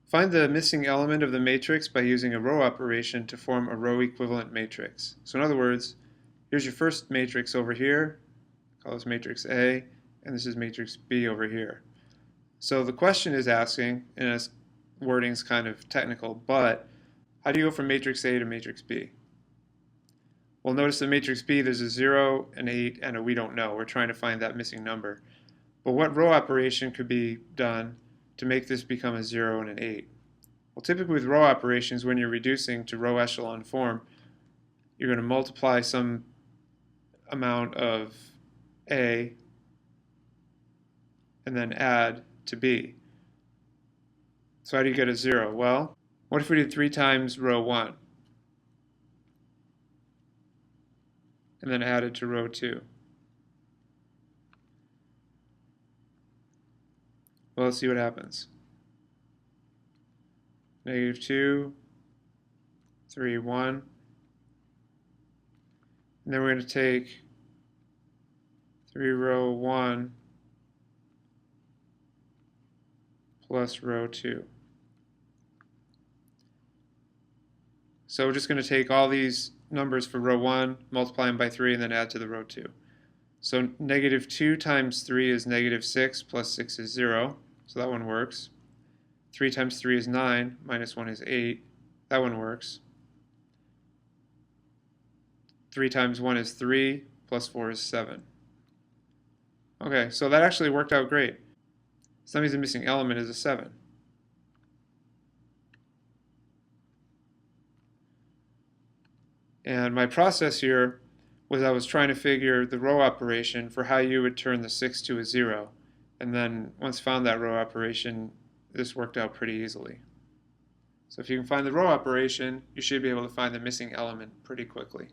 Find the missing element of the matrix by using a row operation to form a row equivalent matrix. So in other words, here's your first matrix over here, call this matrix A, and this is matrix B over here. So the question is asking, and its wording is kind of technical, but how do you go from matrix A to matrix B? Well, notice in matrix B there's a 0, an 8, and a we don't know. We're trying to find that missing number. But what row operation could be done to make this become a 0 and an 8? Well, typically with row operations, when you're reducing to row echelon form, you're going to multiply some amount of A and then add to B. So how do you get a 0? Well, what if we did 3 times row 1 and then added to row 2? Well, let's see what happens. -2, 3, 1. And then we're going to take 3 row 1 plus row 2. So we're just going to take all these numbers for row 1, multiply them by 3, and then add to the row 2. So -2 times 3 is -6, plus 6 is 0. So that one works. 3 times 3 is 9, minus 1 is 8. That one works. 3 times 1 is 3, plus 4 is 7. Okay, so that actually worked out great. So that means the missing element is a 7. And my process here was I was trying to figure the row operation for how you would turn the 6 to a 0. And then once found that row operation, this worked out pretty easily. So if you can find the row operation, you should be able to find the missing element pretty quickly.